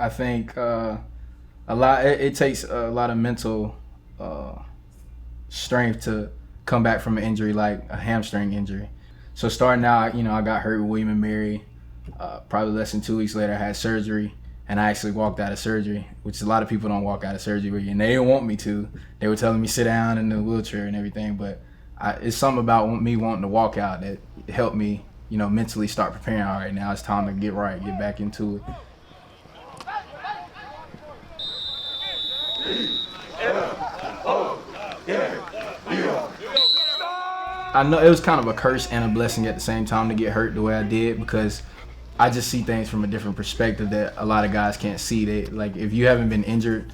I think a lot. It takes a lot of mental strength to come back from an injury like a hamstring injury. So starting out, I got hurt with William and Mary. Probably less than 2 weeks later, I had surgery, and I actually walked out of surgery, which a lot of people don't walk out of surgery with you, and they didn't want me to. They were telling me sit down in the wheelchair and everything, but it's something about me wanting to walk out that helped me, mentally start preparing. All right, now it's time to get right, get back into it. I know it was kind of a curse and a blessing at the same time to get hurt the way I did, because I just see things from a different perspective that a lot of guys can't see. Like, if you haven't been injured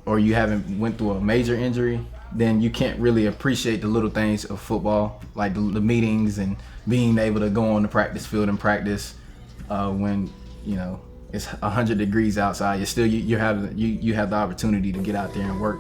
or you haven't went through a major injury, then you can't really appreciate the little things of football, like the meetings and being able to go on the practice field and practice when it's 100 degrees outside. You have the opportunity to get out there and work.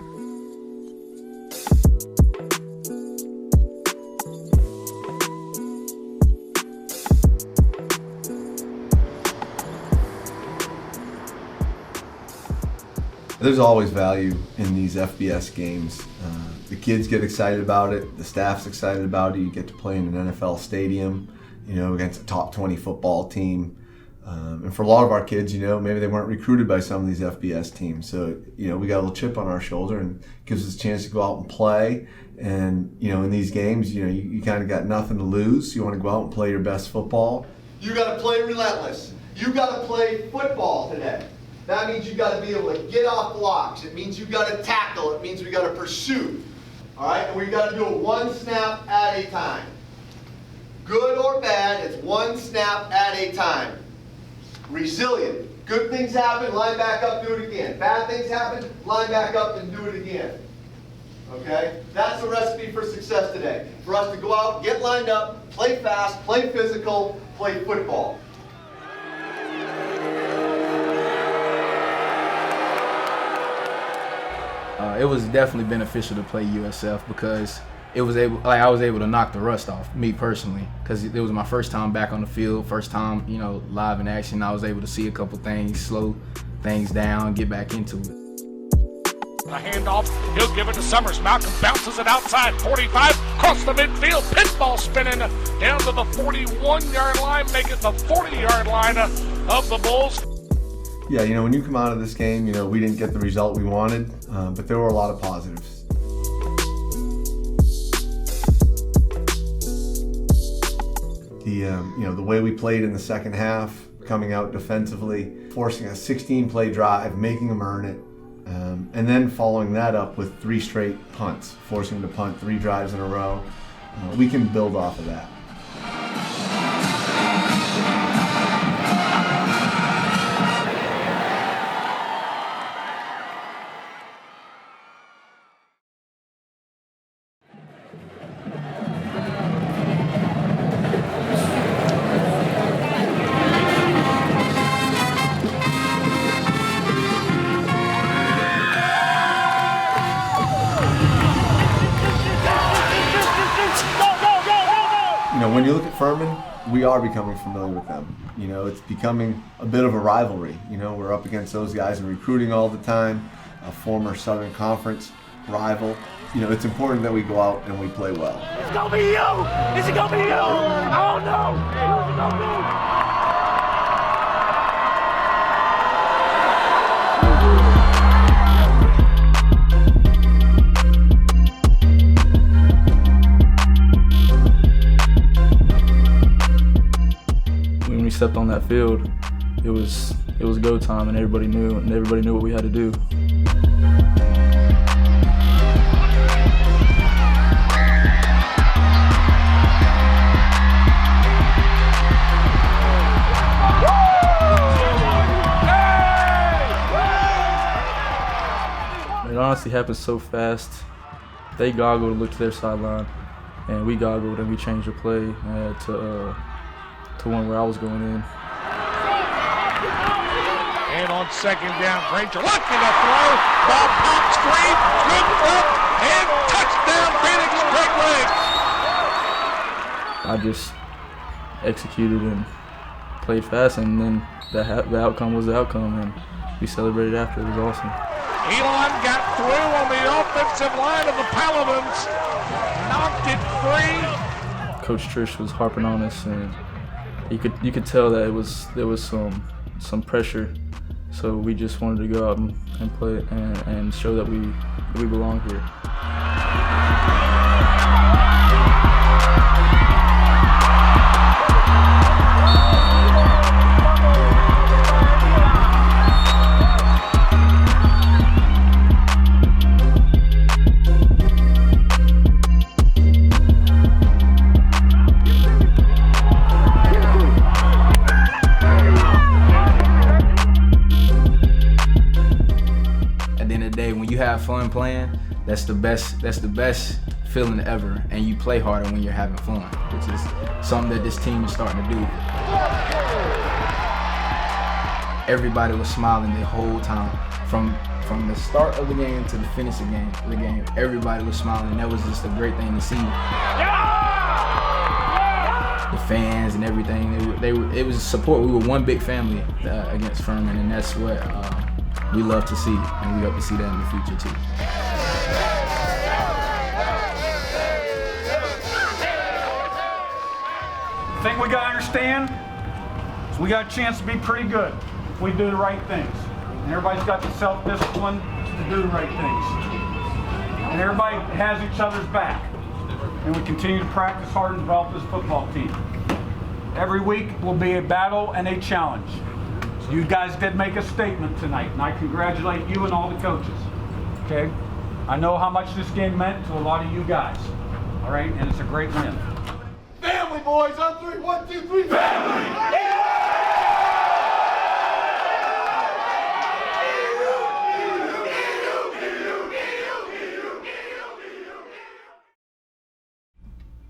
There's always value in these FBS games. The kids get excited about it. The staff's excited about it. You get to play in an NFL stadium, against a top 20 football team. And for a lot of our kids, maybe they weren't recruited by some of these FBS teams. So, we got a little chip on our shoulder and gives us a chance to go out and play. And, in these games, you kind of got nothing to lose. You want to go out and play your best football. You got to play relentless. You got to play football today. That means you got to be able to get off blocks. It means you got to tackle. It means we got to pursue. All right, and we got to do it one snap at a time. Good or bad, it's one snap at a time. Resilient. Good things happen, line back up, do it again. Bad things happen, line back up and do it again. Okay? That's the recipe for success today. For us to go out, get lined up, play fast, play physical, play football. It was definitely beneficial to play USF because I was able to knock the rust off, me personally, because it was my first time back on the field, first time, live in action. I was able to see a couple things, slow things down, get back into it. A handoff, he'll give it to Summers. Malcolm bounces it outside, 45, across the midfield, pinball spinning down to the 41-yard line, make it the 40-yard line of the Bulls. Yeah, when you come out of this game, we didn't get the result we wanted, but there were a lot of positives. The way we played in the second half, coming out defensively, forcing a 16-play drive, making them earn it, and then following that up with 3 straight punts, forcing them to punt 3 drives in a row. We can build off of that. When you look at Furman, we are becoming familiar with them. It's becoming a bit of a rivalry. We're up against those guys in recruiting all the time, a former Southern Conference rival. It's important that we go out and we play well. It's gonna be you! Is it gonna be you? Oh no! Who's it gonna be? When we stepped on that field, it was go time, and everybody knew what we had to do. It honestly happened so fast. They goggled, looked to their sideline, and we goggled and we changed the play to one where I was going in. And on second down, Granger looking to throw. Ball pops free, scooped up, and touchdown Phoenix, straight leg. I just executed and played fast, and then the outcome was the outcome. And we celebrated after. It was awesome. Elon got through on the offensive line of the Paladins, knocked it free. Coach Trish was harping on us, and you could tell that there was some pressure. So we just wanted to go out and play and show that we belong here. When you have fun playing, that's the best feeling ever, and you play harder when you're having fun, which is something that this team is starting to do. Everybody was smiling the whole time, from the start of the game to the finish of the game. Everybody was smiling, and that was just a great thing to see. The fans and everything, it was support. We were one big family against Furman, and that's what we love to see, and we hope to see that in the future too. The thing we gotta understand is we got a chance to be pretty good if we do the right things. And everybody's got the self-discipline to do the right things. And everybody has each other's back. And we continue to practice hard and develop this football team. Every week will be a battle and a challenge. You guys did make a statement tonight, and I congratulate you and all the coaches, okay? I know how much this game meant to a lot of you guys, all right? And it's a great win. Family, boys, on three. 1, 2, 3, family!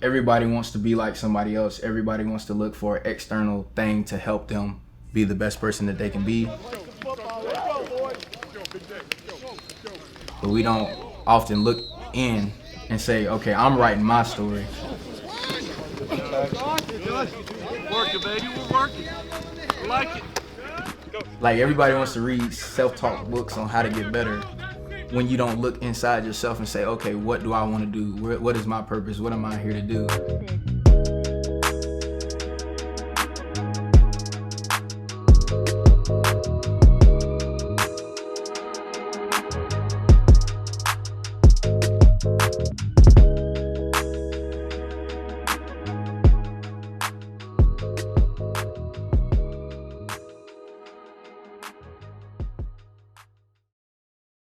Everybody wants to be like somebody else. Everybody wants to look for an external thing to help them be the best person that they can be. But we don't often look in and say, okay, I'm writing my story. Working, baby, we're working. I like it. Like, everybody wants to read self-talk books on how to get better when you don't look inside yourself and say, okay, what do I want to do? What is my purpose? What am I here to do?